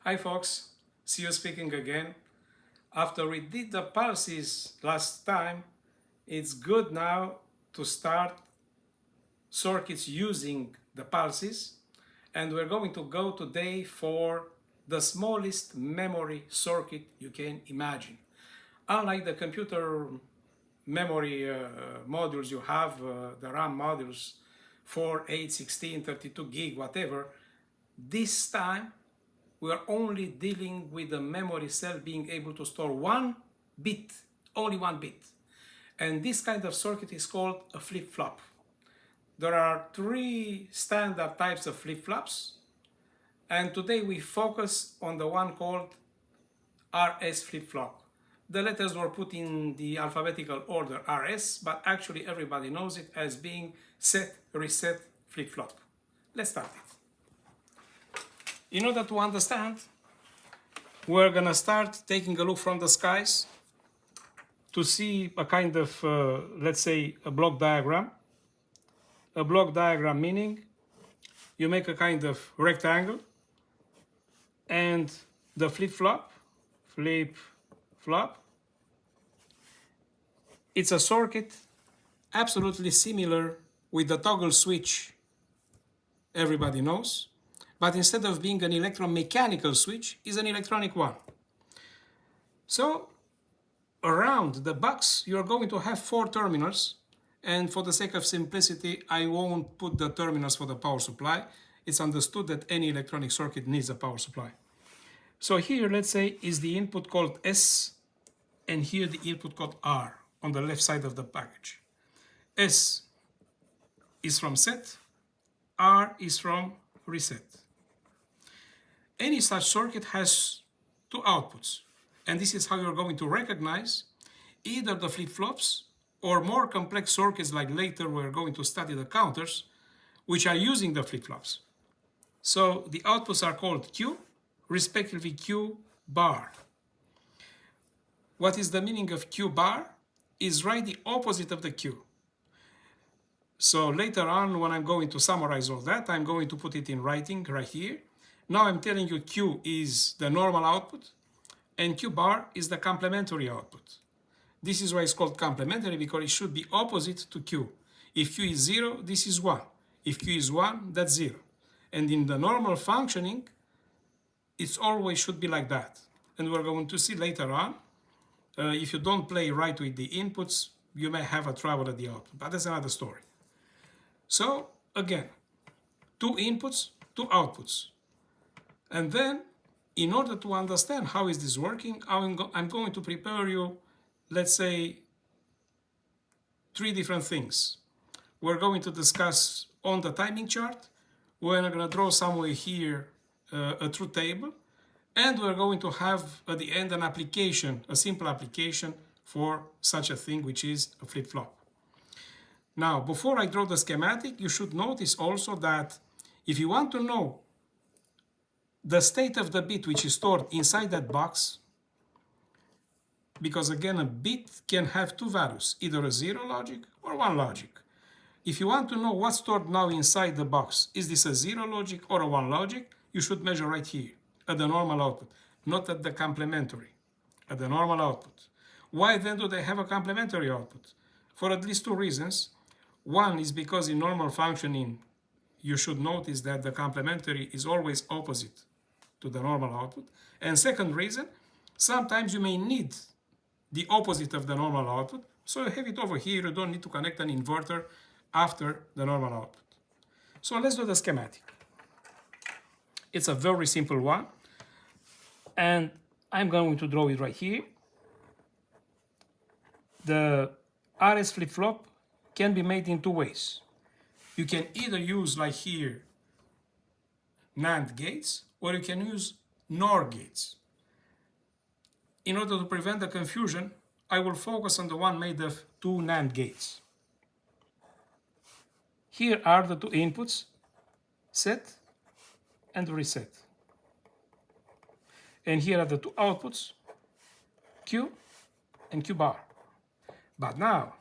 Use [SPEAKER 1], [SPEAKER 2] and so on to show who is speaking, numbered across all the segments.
[SPEAKER 1] Hi folks, see you speaking again. After we did the pulses last time, it's good now to start circuits using the pulses, and we're going to go today for the smallest memory circuit you can imagine. Unlike the computer memory modules you have, the RAM modules, 4, 8, 16, 32 gig, whatever, this time we are only dealing with the memory cell being able to store one bit, only one bit. And this kind of circuit is called a flip-flop. There are three standard types of flip-flops, and today we focus on the one called RS flip-flop. The letters were put in the alphabetical order RS, but actually everybody knows it as being set, reset, flip-flop. Let's start it. In order to understand, we're gonna start taking a look from the skies to see a kind of, let's say, a block diagram. A block diagram meaning you make a kind of rectangle, and the flip-flop, it's a circuit absolutely similar with the toggle switch everybody knows, but instead of being an electromechanical switch, is an electronic one. So around the box you're going to have 4 terminals, and for the sake of simplicity I won't put the terminals for the power supply. It's understood that any electronic circuit needs a power supply. So here, let's say, is the input called S, and here the input called R on the left side of the package. S is from set, R is from reset. Any such circuit has 2 outputs, and this is how you're going to recognize either the flip-flops or more complex circuits, like later we're going to study the counters, which are using the flip-flops. So the outputs are called Q, respectively Q bar. What is the meaning of Q bar? Is right the opposite of the Q. So later on, when I'm going to summarize all that, I'm going to put it in writing right here. Now I'm telling you Q is the normal output, and Q bar is the complementary output. This is why it's called complementary, because it should be opposite to Q. If Q is 0, this is 1. If Q is 1, that's 0. And in the normal functioning, it always should be like that. And we're going to see later on, if you don't play right with the inputs, you may have a trouble at the output, but that's another story. So again, 2 inputs, 2 outputs. And then, in order to understand how is this working, I'm going to prepare you, let's say, 3 different things. We're going to discuss on the timing chart. We're going to draw somewhere here a truth table, and we're going to have at the end an application, a simple application for such a thing, which is a flip-flop. Now, before I draw the schematic, you should notice also that if you want to know the state of the bit which is stored inside that box, because again, a bit can have 2 values, either a 0 logic or 1 logic. If you want to know what's stored now inside the box, is this a 0 logic or a 1 logic, you should measure right here at the normal output, not at the complementary, at the normal output. Why then do they have a complementary output? For at least 2 reasons. One is because in normal functioning, you should notice that the complementary is always opposite to the normal output. And second reason, sometimes you may need the opposite of the normal output, so you have it over here. You don't need to connect an inverter after the normal output. So let's do the schematic. It's a very simple one, and I'm going to draw it right here. The RS flip-flop can be made in 2 ways. You can either use, like here, NAND gates, or you can use NOR gates. In order to prevent the confusion, I will focus on the one made of 2 NAND gates. Here are the 2 inputs, set and reset. And here are the 2 outputs, Q and Q bar. But now,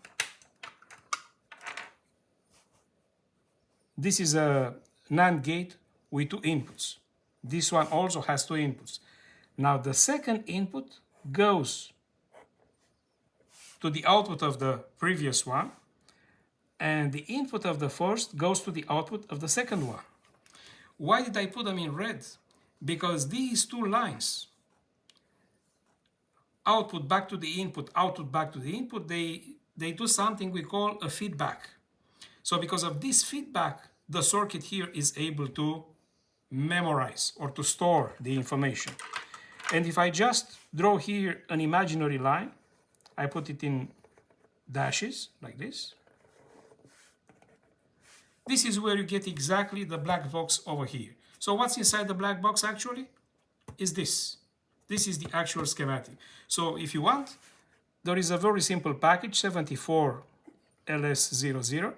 [SPEAKER 1] this is a NAND gate with 2 inputs. This one also has two inputs. Now the second input goes to the output of the previous one, and the input of the first goes to the output of the second one. Why did I put them in red? Because these two lines, output back to the input, output back to the input, they do something we call a feedback. So because of this feedback, the circuit here is able to memorize or to store the information. And if I just draw here an imaginary line, I put it in dashes like this. This is where you get exactly the black box over here. So what's inside the black box actually is this. This is the actual schematic. So if you want, there is a very simple package, 74LS00.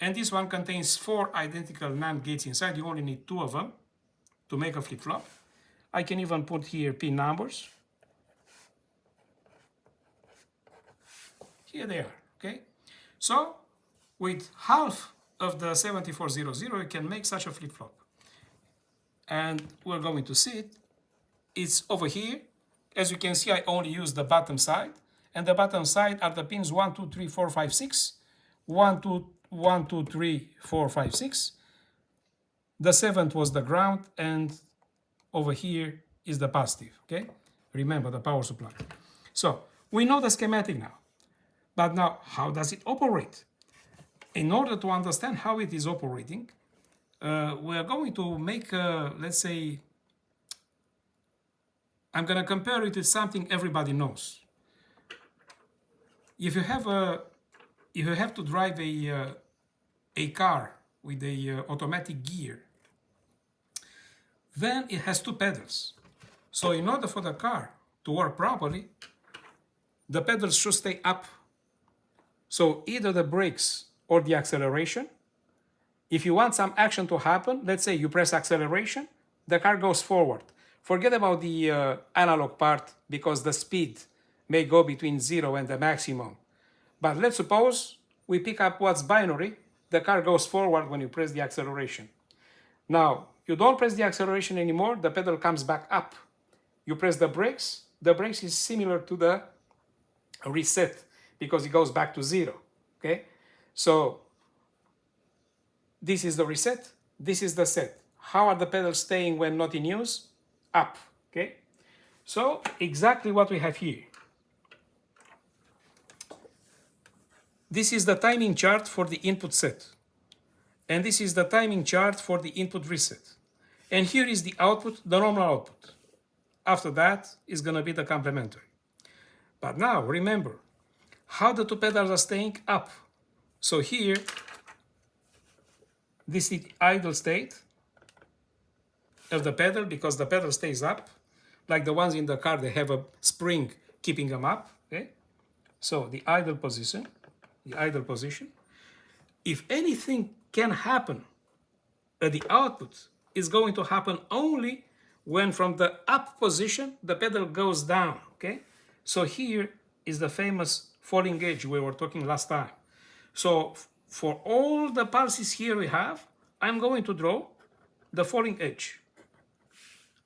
[SPEAKER 1] And this one contains 4 identical NAND gates inside. You only need 2 of them to make a flip-flop. I can even put here pin numbers. Here they are, okay? So with half of the 7400, you can make such a flip-flop. And we're going to see it. It's over here. As you can see, I only use the bottom side. And the bottom side are the pins 1, 2, 3, 4, 5, 6. 1, 2, 3, 4, 5, 6. The 7th was the ground, and over here is the positive, okay? Remember the power supply. So we know the schematic now. But now, how does it operate? In order to understand how it is operating, we are going to make, let's say, I'm going to compare it with something everybody knows. If you have to drive a car with a automatic gear, then it has 2 pedals. So in order for the car to work properly, the pedals should stay up. So either the brakes or the acceleration. If you want some action to happen, let's say you press acceleration, the car goes forward. Forget about the analog part because the speed may go between 0 and the maximum. But let's suppose we pick up what's binary, the car goes forward when you press the acceleration. Now, you don't press the acceleration anymore, the pedal comes back up. You press the brakes is similar to the reset because it goes back to 0, okay? So, this is the reset, this is the set. How are the pedals staying when not in use? Up, okay? So, exactly what we have here. This is the timing chart for the input set. And this is the timing chart for the input reset. And here is the output, the normal output. After that is going to be the complementary. But now, remember, how the 2 pedals are staying up. So here, this is the idle state of the pedal because the pedal stays up. Like the ones in the car, they have a spring keeping them up. Okay? So the idle position. If anything can happen at the output, is going to happen only when from the up position the pedal goes down. Okay? So here is the famous falling edge we were talking last time. So for all the pulses here we have, I'm going to draw the falling edge.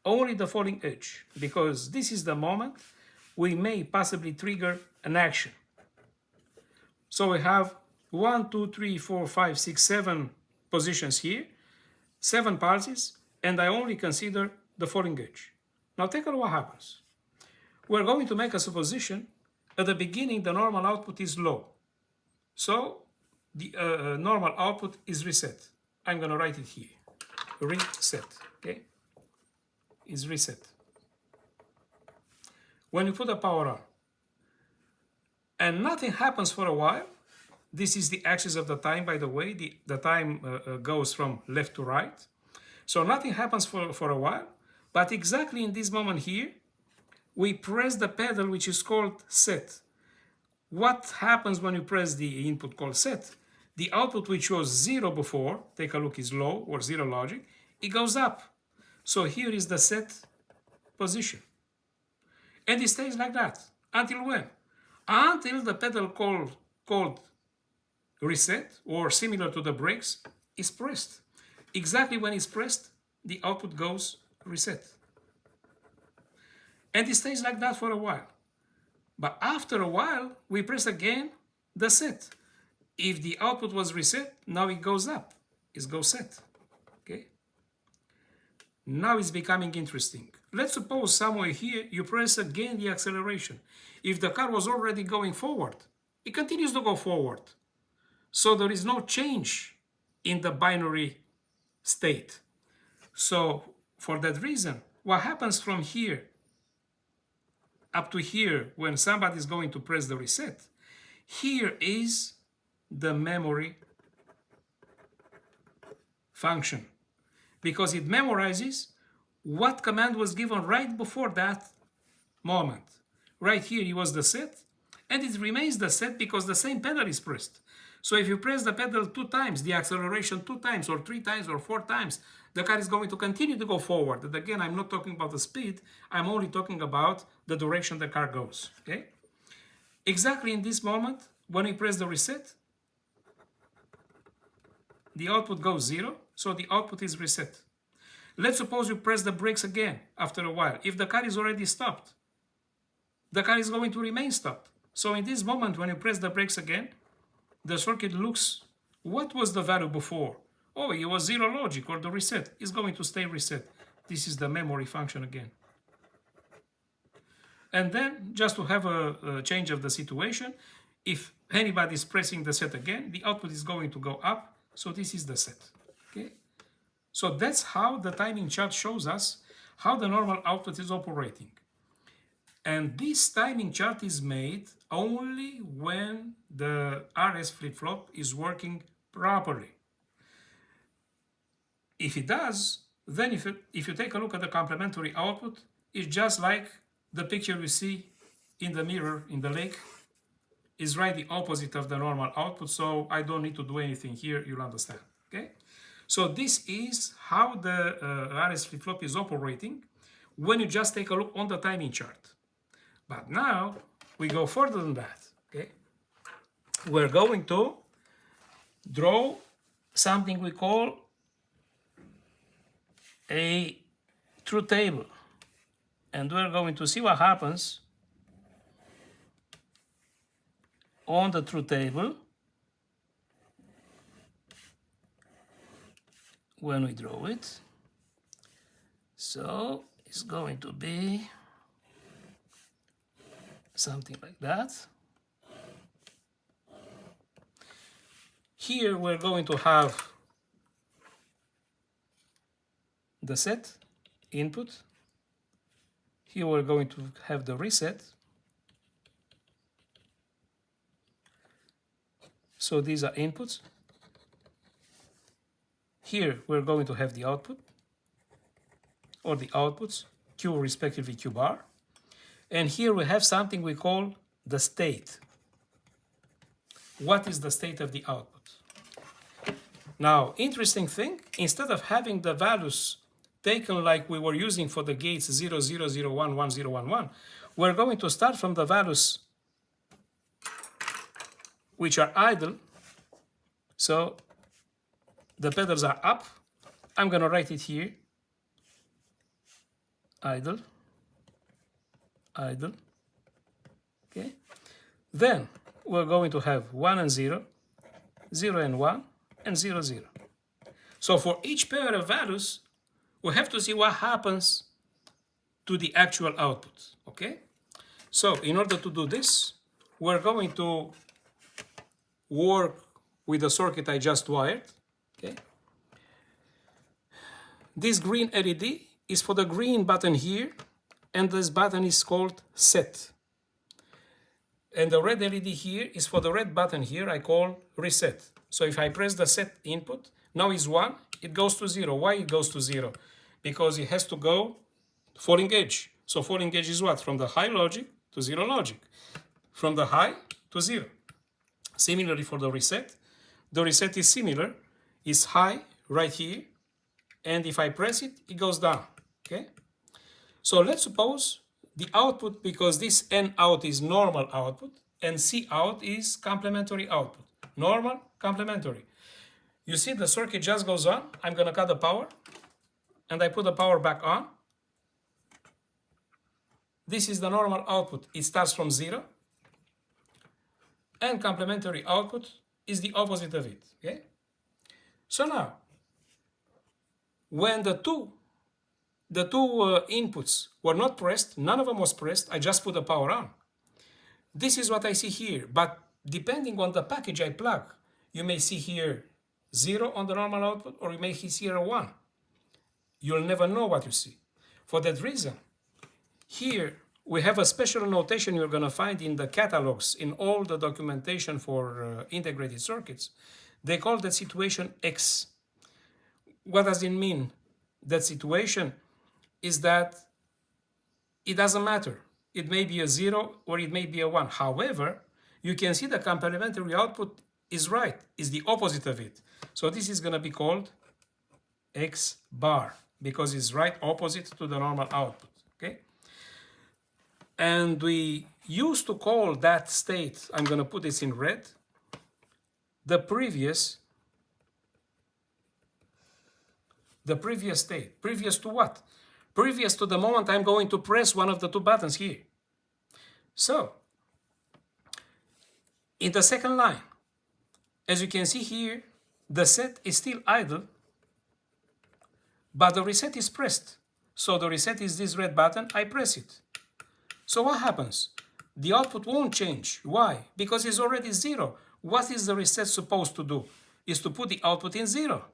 [SPEAKER 1] Only the falling edge, because this is the moment we may possibly trigger an action. So we have 1, 2, 3, 4, 5, 6, 7 positions here, 7 pulses, and I only consider the falling edge. Now take a look what happens. We're going to make a supposition. At the beginning, the normal output is low. So the normal output is reset. I'm going to write it here. Reset, okay? Is reset. When you put the power on, and nothing happens for a while, this is the axis of the time, by the way. The time goes from left to right. So nothing happens for a while, but exactly in this moment here, we press the pedal which is called set. What happens when you press the input called set? The output which was 0 before, take a look, is low or 0 logic, it goes up. So here is the set position. And it stays like that. Until when? Until the pedal called reset, or similar to the brakes, is pressed. Exactly when it's pressed, the output goes reset. And it stays like that for a while. But after a while, we press again the set. If the output was reset, now it goes up. It goes set. Okay? Now it's becoming interesting. Let's suppose somewhere here you press again the acceleration. If the car was already going forward, it continues to go forward. So there is no change in the binary state. So for that reason, what happens from here up to here when somebody is going to press the reset, here is the memory function, because it memorizes what command was given right before that moment. Right here it was the set, and it remains the set because the same pedal is pressed. So if you press the pedal 2 times, the acceleration 2 times or 3 times or 4 times, the car is going to continue to go forward. And again, I'm not talking about the speed, I'm only talking about the direction the car goes. Okay? Exactly in this moment, when we press the reset, the output goes 0, so the output is reset. Let's suppose you press the brakes again after a while. If the car is already stopped, the car is going to remain stopped. So in this moment, when you press the brakes again, the circuit looks, what was the value before? Oh, it was 0 logic, or the reset is going to stay reset. This is the memory function again. And then, just to have a change of the situation, if anybody is pressing the set again, the output is going to go up. So this is the set. Okay? So that's how the timing chart shows us how the normal output is operating. And this timing chart is made only when the RS flip-flop is working properly. If it does, then if you take a look at the complementary output, it's just like the picture we see in the mirror in the lake. Is right the opposite of the normal output, so I don't need to do anything here, you'll understand. Okay? So this is how the RS flip-flop is operating when you just take a look on the timing chart. But now we go further than that. Okay? We're going to draw something we call a truth table, and we're going to see what happens on the truth table when we draw it. So it's going to be something like that. Here we're going to have the set input. Here we're going to have the reset. So these are inputs. Here we're going to have the output, or the outputs, Q respectively Q bar. And here we have something we call the state. What is the state of the output? Now, interesting thing, instead of having the values taken like we were using for the gates 0, 0, 0, 1, 1, 0, 1, 1, we're going to start from the values which are idle. So the pedals are up. I'm going to write it here. Idle. Idle. Okay. Then we're going to have 1 and 0, 0 and 1, and 0, 0. So for each pair of values, we have to see what happens to the actual output. Okay. So in order to do this, we're going to work with the circuit I just wired. Okay. This green LED is for the green button here, and this button is called set. And the red LED here is for the red button here I call reset. So if I press the set input, now it's 1, it goes to 0. Why it goes to 0? Because it has to go falling edge. So falling edge is what? From the high logic to 0 logic. From the high to 0. Similarly for the reset is similar. It's high right here, and if I press it, it goes down. Okay? So let's suppose the output, because this N out is normal output and C out is complementary output. Normal, complementary. You see the circuit just goes on. I'm going to cut the power. and I put the power back on, this is the normal output. It starts from 0. And complementary output is the opposite of it. Okay? So now, when the two inputs were not pressed, none of them was pressed, I just put the power on. This is what I see here, but depending on the package I plug, you may see here 0 on the normal output, or you may see here a 1. You'll never know what you see. For that reason, here we have a special notation you're going to find in the catalogs, in all the documentation for integrated circuits. They call that situation X. What does it mean? That situation is that it doesn't matter. It may be a 0 or it may be a 1. However, you can see the complementary output is right, is the opposite of it. So this is going to be called X bar, because it's right opposite to the normal output. Okay? And we used to call that state, I'm going to put this in red, the previous state. Previous to what? Previous to the moment I'm going to press one of the two buttons here. So, in the second line, as you can see here, the set is still idle, but the reset is pressed. So the reset is this red button, I press it. So what happens? The output won't change. Why? Because it's already 0. What is the reset supposed to do? Is to put the output in 0.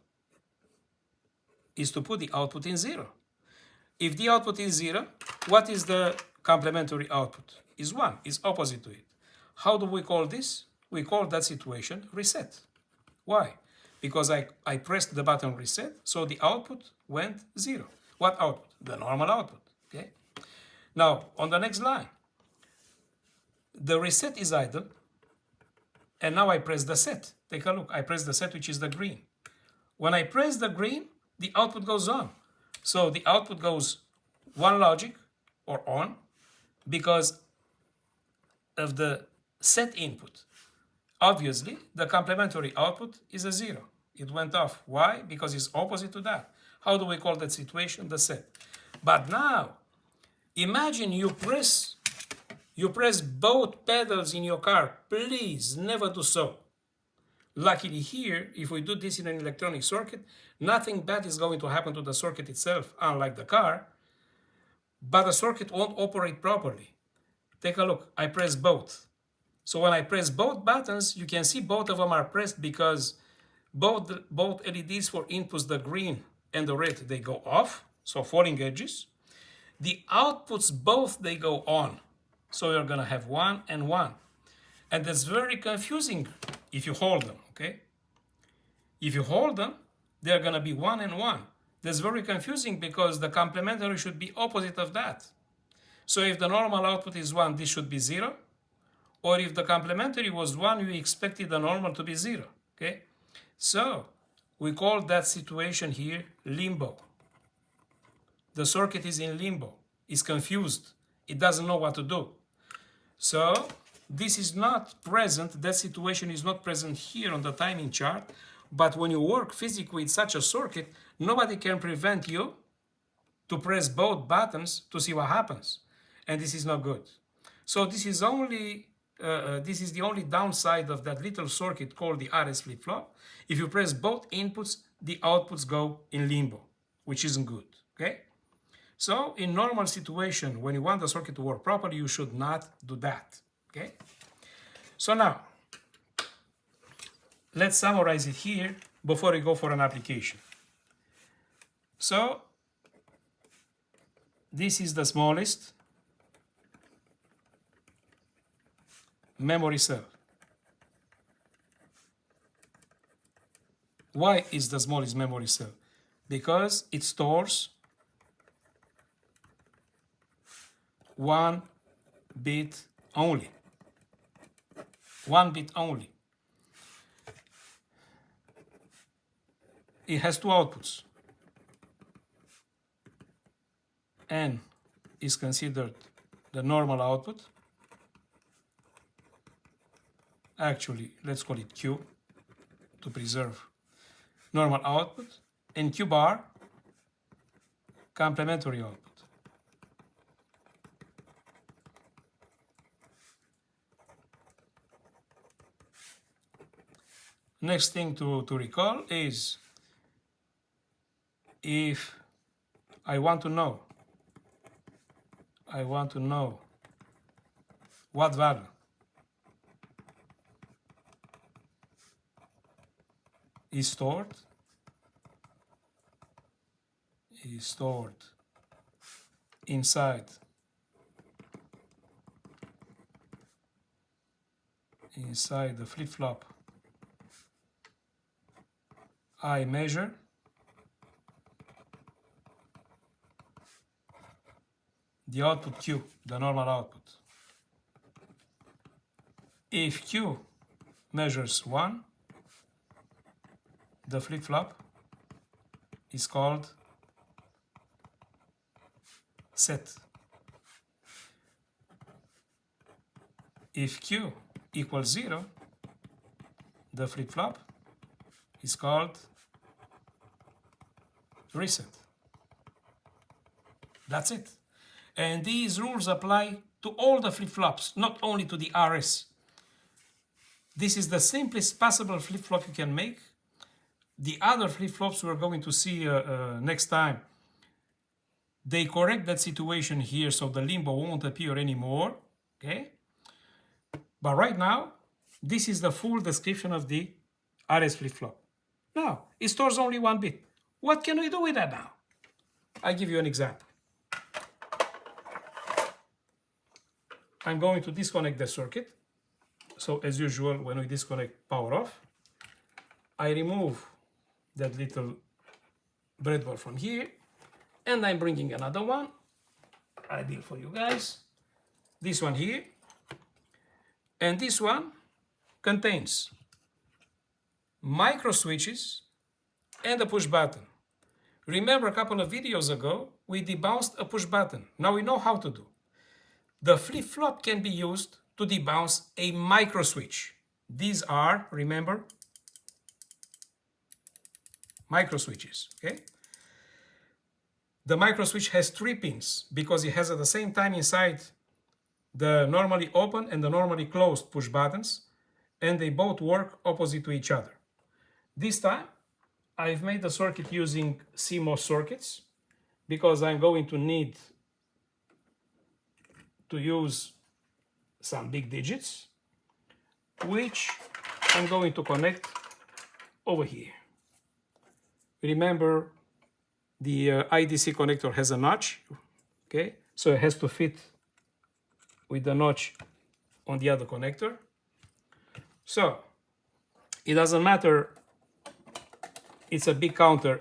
[SPEAKER 1] Is to put the output in 0. If the output is 0, what is the complementary output? Is 1, is opposite to it. How do we call this? We call that situation reset. Why? Because I pressed the button reset, so the output went 0. What output? The normal output. Okay. Now, on the next line, the reset is idle, and now I press the set. Take a look. I press the set, which is the green. When I press the green, the output goes on. So the output goes one logic, or on, because of the set input. Obviously, the complementary output is a 0. It went off. Why? Because it's opposite to that. How do we call that situation? The set. But now, imagine you press both pedals in your car. Please never do so. Luckily here, if we do this in an electronic circuit, nothing bad is going to happen to the circuit itself, unlike the car, but the circuit won't operate properly. Take a look. I press both. So when I press both buttons, you can see both of them are pressed because both LEDs for inputs, the green and the red, they go off, so falling edges. The outputs, both they go on. So you're going to have 1 and 1. And that's very confusing if you hold them, okay? If you hold them, they're going to be 1 and 1. That's very confusing because the complementary should be opposite of that. So if the normal output is 1, this should be 0. Or if the complementary was 1, you expected the normal to be 0, okay? So we call that situation here limbo. The circuit is in limbo. It's confused. It doesn't know what to do. So this is not present, that situation is not present here on the timing chart, but when you work physically with such a circuit, nobody can prevent you to press both buttons to see what happens. And this is not good. So this is the only downside of that little circuit called the RS flip-flop. If you press both inputs, the outputs go in limbo, which isn't good, okay? So in normal situation, when you want the circuit to work properly, you should not do that, okay? So now, let's summarize it here before we go for an application. So this is the smallest memory cell. Why is the smallest memory cell? Because it stores 1 bit only. 1 bit only. It has 2 outputs. N is considered the normal output. Actually, let's call it Q to preserve normal output. And Q bar complementary output. Next thing to recall is if I want to know what value is stored inside the flip-flop I measure, the output Q, the normal output. If Q measures 1, the flip-flop is called set. If Q equals 0, the flip-flop is called reset. That's it. And these rules apply to all the flip-flops, not only to the RS. This is the simplest possible flip-flop you can make. The other flip-flops we're going to see next time, they correct that situation here so the limbo won't appear anymore, okay? But right now, this is the full description of the RS flip-flop. Now, it stores only 1 bit. What can we do with that now? I'll give you an example. I'm going to disconnect the circuit. So as usual, when we disconnect power off, I remove that little breadboard from here, and I'm bringing another one, ideal for you guys, this one here, and this one contains micro switches and a push button. Remember a couple of videos ago, we debounced a push button. Now we know how to do. The flip-flop can be used to debounce a micro switch. These are, remember, micro switches, okay? The micro switch has 3 pins because it has at the same time inside the normally open and the normally closed push buttons, and they both work opposite to each other. This time, I've made the circuit using CMOS circuits because I'm going to need to use some big digits, which I'm going to connect over here. Remember, the IDC connector has a notch, okay? So it has to fit with the notch on the other connector. So it doesn't matter, it's a big counter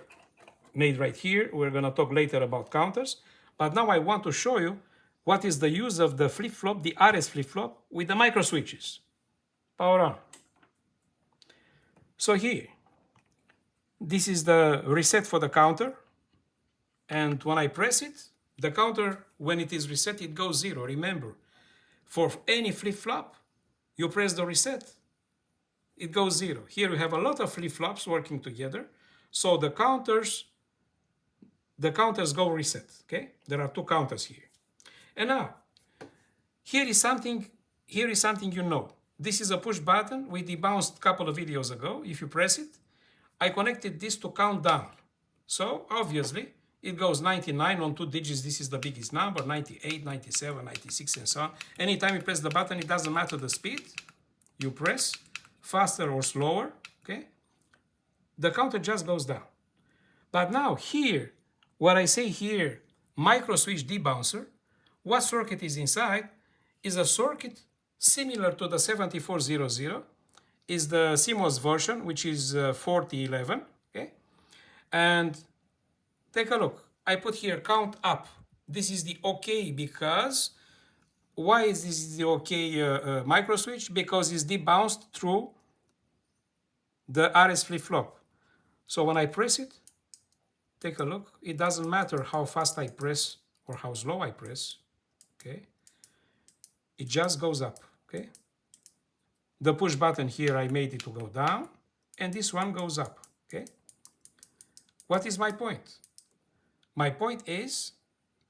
[SPEAKER 1] made right here. We're gonna talk later about counters, but now I want to show you what is the use of the flip-flop, the RS flip-flop, with the micro switches. Power on. So here, this is the reset for the counter. And when I press it, the counter, when it is reset, it goes 0. Remember, for any flip-flop, you press the reset, it goes 0. Here we have a lot of flip-flops working together. So the counters go reset, okay? There are 2 counters here. And now, here is something you know. This is a push button we debounced a couple of videos ago. If you press it, I connected this to count down. So obviously, it goes 99 on 2 digits. This is the biggest number, 98, 97, 96, and so on. Anytime you press the button, it doesn't matter the speed. You press faster or slower, okay? The counter just goes down. But now here, what I say here, micro switch debouncer, what circuit is inside is a circuit similar to the 7400, is the CMOS version, which is 4011, okay? And take a look. I put here count up. This is the OK because, why is this the OK micro switch? Because it's debounced through the RS flip-flop. So when I press it, take a look. It doesn't matter how fast I press or how slow I press, okay? It just goes up, okay? The push button here, I made it to go down, and this one goes up, okay? What is my point? My point is,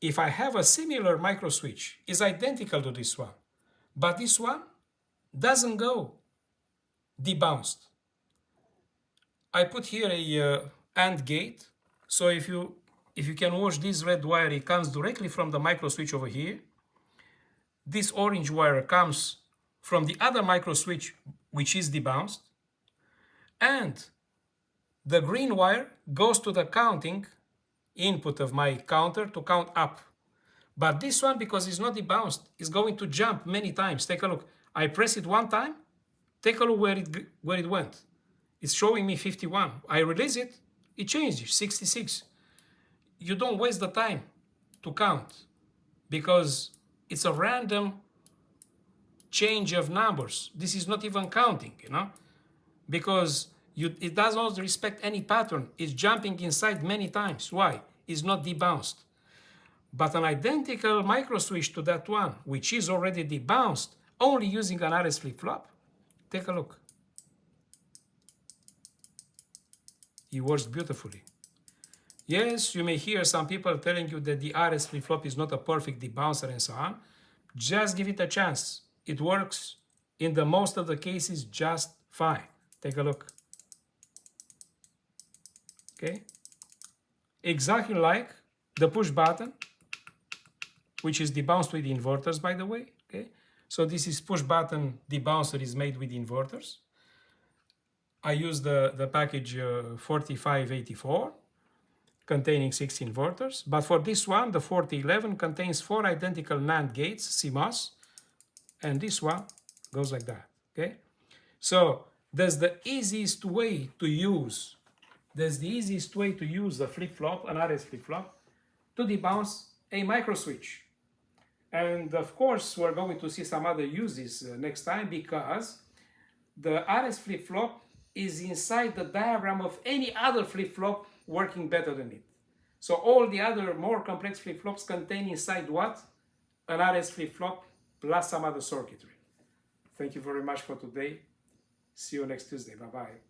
[SPEAKER 1] if I have a similar micro switch, is identical to this one, but this one doesn't go debounced. I put here a AND gate, so if you can watch this red wire, it comes directly from the micro switch over here. This orange wire comes from the other micro switch, which is debounced, and the green wire goes to the counting input of my counter to count up. But this one, because it's not debounced, is going to jump many times. Take a look. I press it one time. Take a look where it went. It's showing me 51. I release it, it changes, 66. You don't waste the time to count because it's a random change of numbers. This is not even counting, you know, because it does not respect any pattern. It's jumping inside many times. Why? It's not debounced. But an identical micro switch to that one, which is already debounced, only using an RS flip-flop, take a look. It works beautifully. Yes, you may hear some people telling you that the RS flip-flop is not a perfect debouncer and so on. Just give it a chance. It works in the most of the cases just fine. Take a look. Okay? Exactly like the push button, which is debounced with inverters, by the way. Okay? So this is push button debouncer is made with inverters. I use the package 4584 containing 6 inverters, but for this one, the 4011 contains 4 identical NAND gates, CMOS, and this one goes like that, okay? So that's the easiest way to use, a flip-flop, an RS flip-flop, to debounce a micro switch. And of course, we're going to see some other uses next time, because the RS flip-flop is inside the diagram of any other flip-flop working better than it. So all the other more complex flip-flops contain inside what? An RS flip-flop plus some other circuitry. Thank you very much for today. See you next Tuesday. Bye-bye.